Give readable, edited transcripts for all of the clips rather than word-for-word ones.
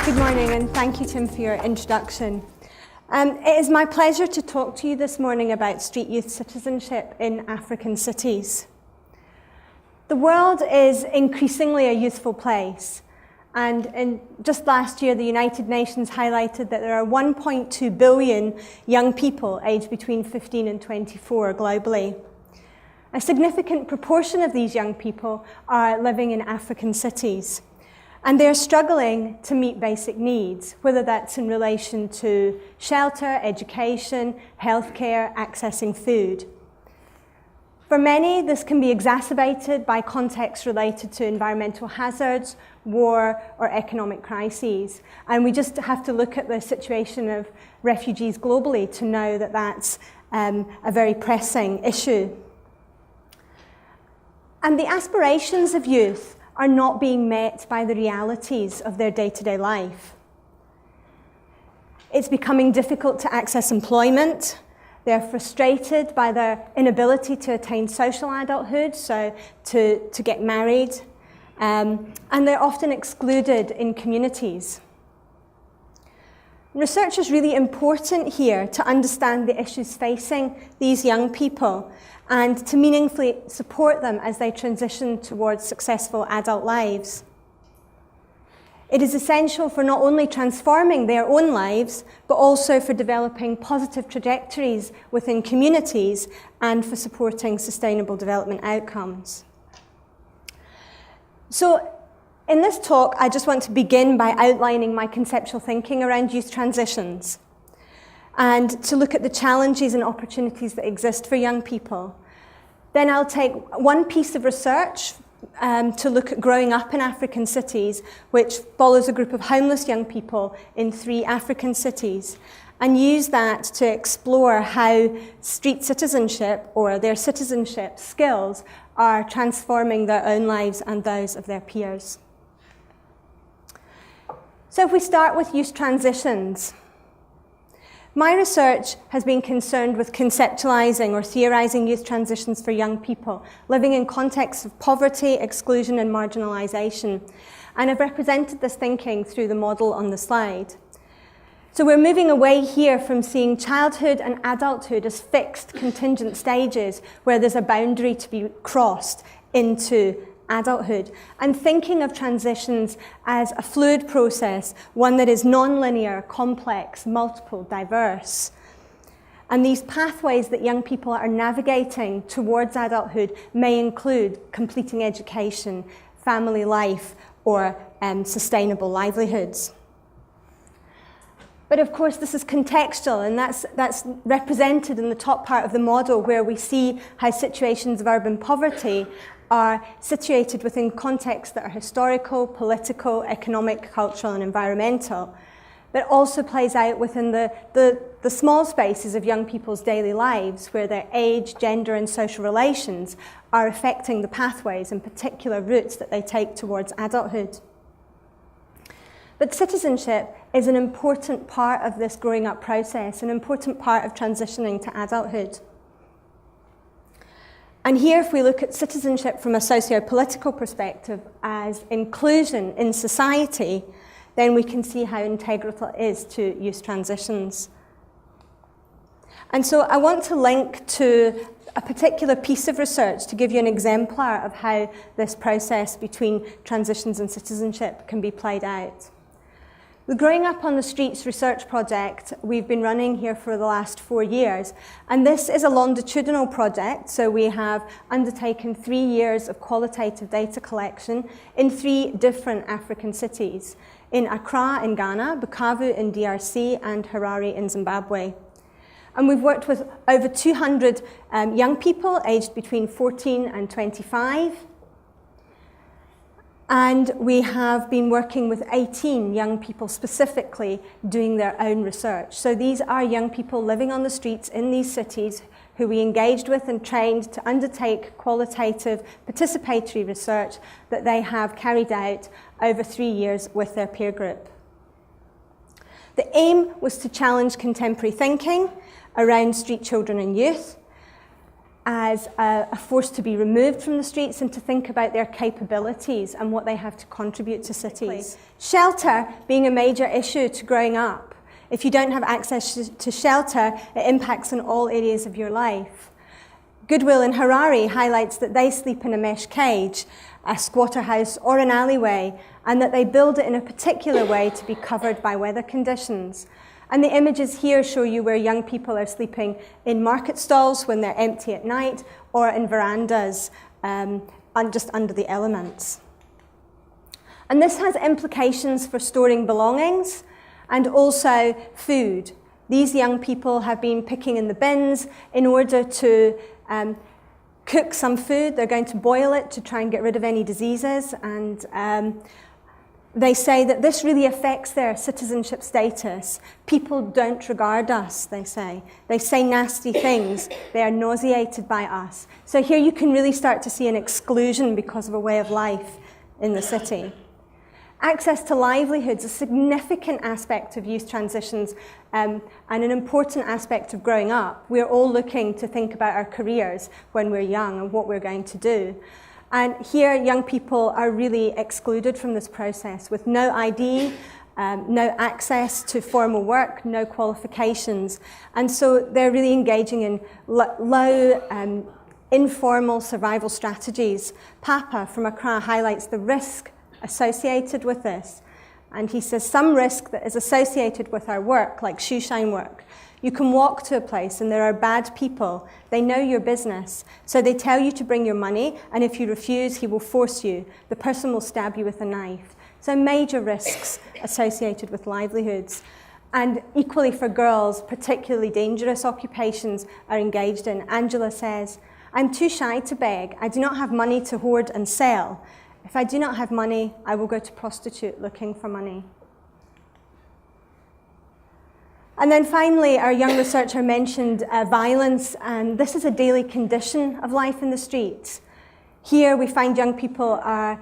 Good morning, and thank you, Tim, for your introduction. It is my pleasure to talk to you this morning about street youth citizenship in African cities. The world is increasingly a youthful place, and just last year the United Nations highlighted that there are 1.2 billion young people aged between 15 and 24 globally. A significant proportion of these young people are living in African cities. And they're struggling to meet basic needs, whether that's in relation to shelter, education, healthcare, accessing food. For many, this can be exacerbated by contexts related to environmental hazards, war, or economic crises. And we just have to look at the situation of refugees globally to know that that's a very pressing issue. And the aspirations of youth are not being met by the realities of their day-to-day life. It's becoming difficult to access employment. They're frustrated by their inability to attain social adulthood, so to get married, and they're often excluded in communities. Research is really important here to understand the issues facing these young people and to meaningfully support them as they transition towards successful adult lives. It is essential for not only transforming their own lives, but also for developing positive trajectories within communities and for supporting sustainable development outcomes. So, in this talk, I just want to begin by outlining my conceptual thinking around youth transitions and to look at the challenges and opportunities that exist for young people. Then I'll take one piece of research to look at growing up in African cities, which follows a group of homeless young people in 3 African cities, and use that to explore how street citizenship or their citizenship skills are transforming their own lives and those of their peers. So if we start with youth transitions, my research has been concerned with conceptualizing or theorizing youth transitions for young people living in contexts of poverty, exclusion, and marginalization. And I've represented this thinking through the model on the slide. So we're moving away here from seeing childhood and adulthood as fixed, contingent stages where there's a boundary to be crossed into adulthood, and thinking of transitions as a fluid process, one that is non-linear, complex, multiple, diverse. And these pathways that young people are navigating towards adulthood may include completing education, family life, or sustainable livelihoods. But of course, this is contextual, and that's represented in the top part of the model, where we see how situations of urban poverty are situated within contexts that are historical, political, economic, cultural, and environmental. But also plays out within the small spaces of young people's daily lives, where their age, gender, and social relations are affecting the pathways and particular routes that they take towards adulthood. But citizenship is an important part of this growing up process, an important part of transitioning to adulthood. And here, if we look at citizenship from a socio-political perspective as inclusion in society, then we can see how integral it is to youth transitions. And so I want to link to a particular piece of research to give you an exemplar of how this process between transitions and citizenship can be played out. The Growing Up on the Streets research project we've been running here for the last 4 years, and this is a longitudinal project, so we have undertaken 3 years of qualitative data collection in 3 different African cities, in Accra in Ghana, Bukavu in DRC, and Harare in Zimbabwe. And we've worked with over 200 young people aged between 14 and 25. And we have been working with 18 young people specifically doing their own research. So these are young people living on the streets in these cities who we engaged with and trained to undertake qualitative participatory research that they have carried out over 3 years with their peer group. The aim was to challenge contemporary thinking around street children and youth, as a force to be removed from the streets and to think about their capabilities and what they have to contribute to cities. Shelter being a major issue to growing up. If you don't have access to shelter, it impacts on all areas of your life. Goodwill in Harare highlights that they sleep in a mesh cage, a squatter house or an alleyway, and that they build it in a particular way to be covered by weather conditions. And the images here show you where young people are sleeping in market stalls when they're empty at night, or in verandas, just under the elements. And this has implications for storing belongings and also food. These young people have been picking in the bins in order to cook some food. They're going to boil it to try and get rid of any diseases, and they say that this really affects their citizenship status. People don't regard us, they say. They say nasty things. They are nauseated by us. So here you can really start to see an exclusion because of a way of life in the city. Access to livelihoods, a significant aspect of youth transitions and an important aspect of growing up. We're all looking to think about our careers when we're young and what we're going to do. And here, young people are really excluded from this process with no ID, no access to formal work, no qualifications. And so they're really engaging in low, informal survival strategies. Papa from Accra highlights the risk associated with this. And he says some risk that is associated with our work, like shoeshine work. You can walk to a place and there are bad people. They know your business. So they tell you to bring your money, and if you refuse, he will force you. The person will stab you with a knife. So major risks associated with livelihoods. And equally for girls, particularly dangerous occupations are engaged in. Angela says, I'm too shy to beg. I do not have money to hoard and sell. If I do not have money, I will go to prostitute looking for money. And then finally, our young researcher mentioned violence, and this is a daily condition of life in the streets. Here we find young people are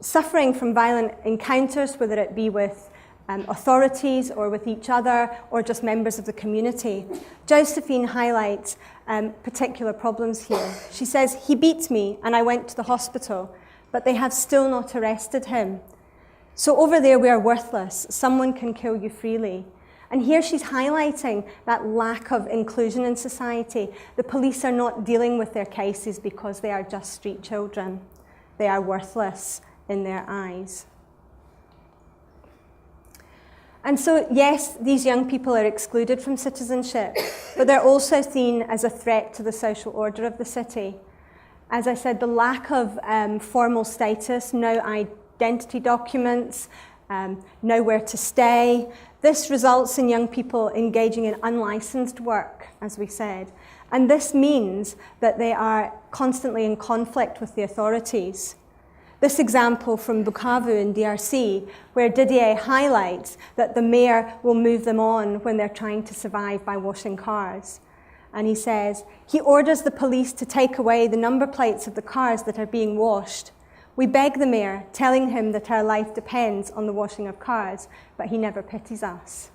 suffering from violent encounters, whether it be with authorities or with each other or just members of the community. Josephine highlights particular problems here. She says, he beat me and I went to the hospital, but they have still not arrested him. So over there we are worthless. Someone can kill you freely. And here she's highlighting that lack of inclusion in society. The police are not dealing with their cases because they are just street children. They are worthless in their eyes. And so, yes, these young people are excluded from citizenship, but they're also seen as a threat to the social order of the city. As I said, the lack of formal status, no identity documents, nowhere to stay. This results in young people engaging in unlicensed work, as we said. And this means that they are constantly in conflict with the authorities. This example from Bukavu in DRC, where Didier highlights that the mayor will move them on when they're trying to survive by washing cars. And he says, he orders the police to take away the number plates of the cars that are being washed. We beg the mayor, telling him that our life depends on the washing of cars, but he never pities us.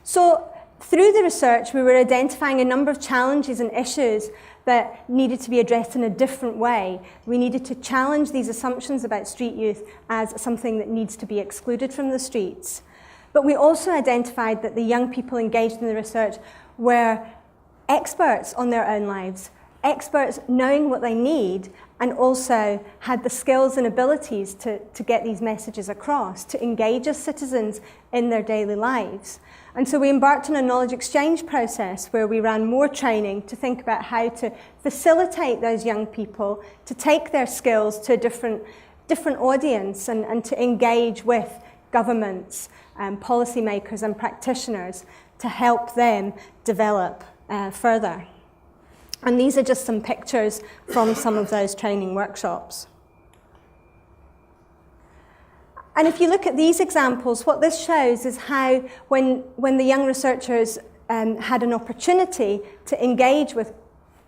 So, through the research, we were identifying a number of challenges and issues that needed to be addressed in a different way. We needed to challenge these assumptions about street youth as something that needs to be excluded from the streets. But we also identified that the young people engaged in the research were experts on their own lives, experts knowing what they need, and also had the skills and abilities to get these messages across, to engage as citizens in their daily lives. And so we embarked on a knowledge exchange process where we ran more training to think about how to facilitate those young people to take their skills to a different audience and to engage with governments, policymakers and practitioners to help them develop further. And these are just some pictures from some of those training workshops. And if you look at these examples, what this shows is how when the young researchers had an opportunity to engage with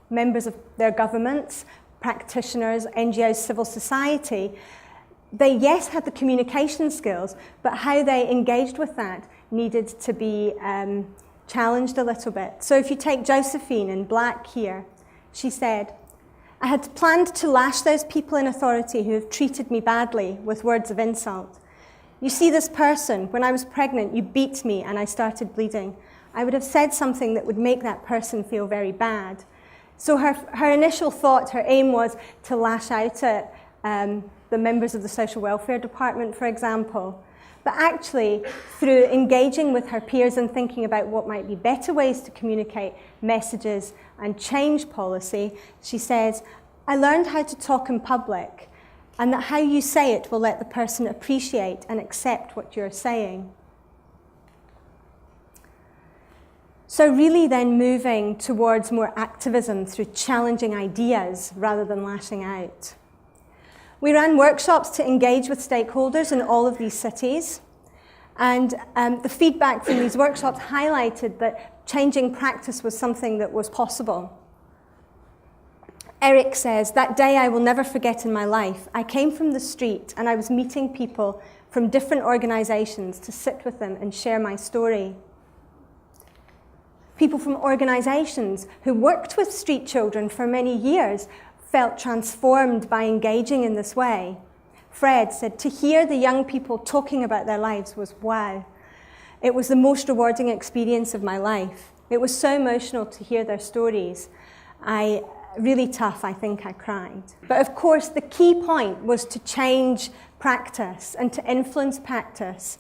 members of their governments, practitioners, NGOs, civil society, they, yes, had the communication skills, but how they engaged with that needed to be challenged a little bit. So if you take Josephine in black here, she said, "I had planned to lash those people in authority who have treated me badly with words of insult. You see this person, when I was pregnant, you beat me and I started bleeding. I would have said something that would make that person feel very bad." So her initial thought, her aim was to lash out at the members of the social welfare department, for example. But actually, through engaging with her peers and thinking about what might be better ways to communicate messages and change policy, she says, "I learned how to talk in public, and that how you say it will let the person appreciate and accept what you're saying." So really then moving towards more activism through challenging ideas rather than lashing out. We ran workshops to engage with stakeholders in all of these cities, and the feedback from these workshops highlighted that changing practice was something that was possible. Eric says, "That day I will never forget in my life. I came from the street and I was meeting people from different organisations to sit with them and share my story. People from organisations who worked with street children for many years felt transformed by engaging in this way." Fred said, "To hear the young people talking about their lives was wow. It was the most rewarding experience of my life. It was so emotional to hear their stories. Really tough, I think I cried." But of course, the key point was to change practice and to influence practice.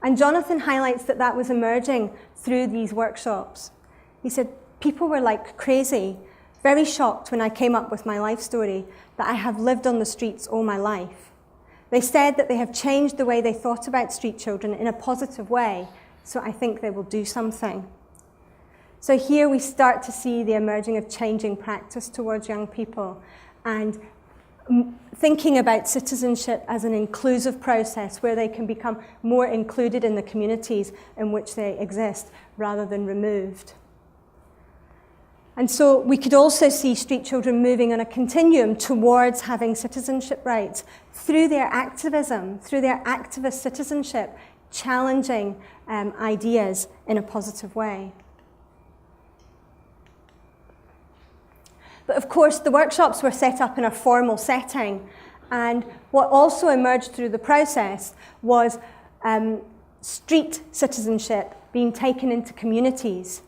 And Jonathan highlights that that was emerging through these workshops. He said, "People were like crazy, very shocked when I came up with my life story that I have lived on the streets all my life. They said that they have changed the way they thought about street children in a positive way, so I think they will do something." So here we start to see the emerging of changing practice towards young people and thinking about citizenship as an inclusive process where they can become more included in the communities in which they exist rather than removed. And so we could also see street children moving on a continuum towards having citizenship rights through their activism, through their activist citizenship, challenging ideas in a positive way. But of course, the workshops were set up in a formal setting, and what also emerged through the process was street citizenship being taken into communities.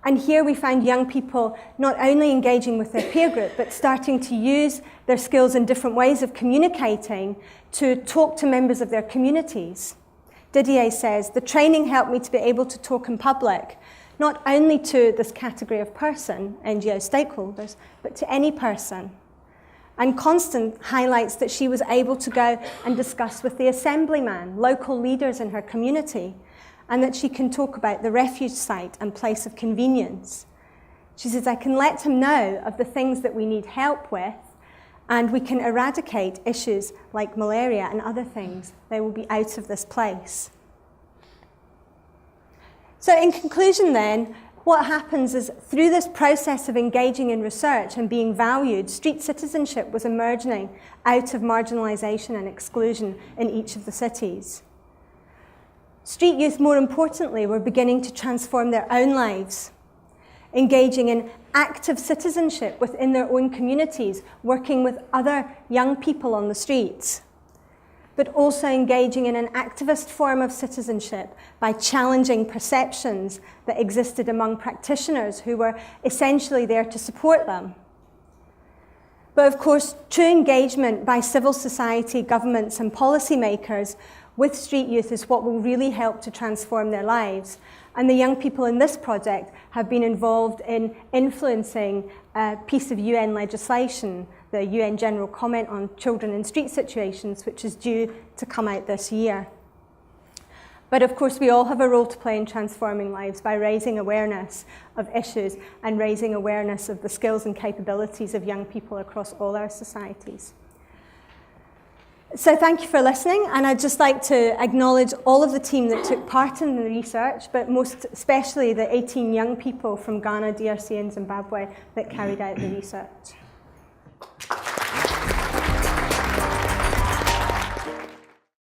And here we found young people not only engaging with their peer group, but starting to use their skills in different ways of communicating to talk to members of their communities. Didier says, "The training helped me to be able to talk in public, not only to this category of person, NGO stakeholders, but to any person." And Constance highlights that she was able to go and discuss with the assemblyman, local leaders in her community, and that she can talk about the refuge site and place of convenience. She says, "I can let him know of the things that we need help with, and we can eradicate issues like malaria and other things. They will be out of this place." So in conclusion then, what happens is through this process of engaging in research and being valued, street citizenship was emerging out of marginalisation and exclusion in each of the cities. Street youth, more importantly, were beginning to transform their own lives, engaging in active citizenship within their own communities, working with other young people on the streets, but also engaging in an activist form of citizenship by challenging perceptions that existed among practitioners who were essentially there to support them. But of course, true engagement by civil society, governments and policymakers with street youth is what will really help to transform their lives. And the young people in this project have been involved in influencing a piece of UN legislation, the UN General Comment on Children in Street Situations, which is due to come out this year. But of course, we all have a role to play in transforming lives by raising awareness of issues and raising awareness of the skills and capabilities of young people across all our societies. So thank you for listening, and I'd just like to acknowledge all of the team that took part in the research, but most especially the 18 young people from Ghana, DRC and Zimbabwe that carried out the research.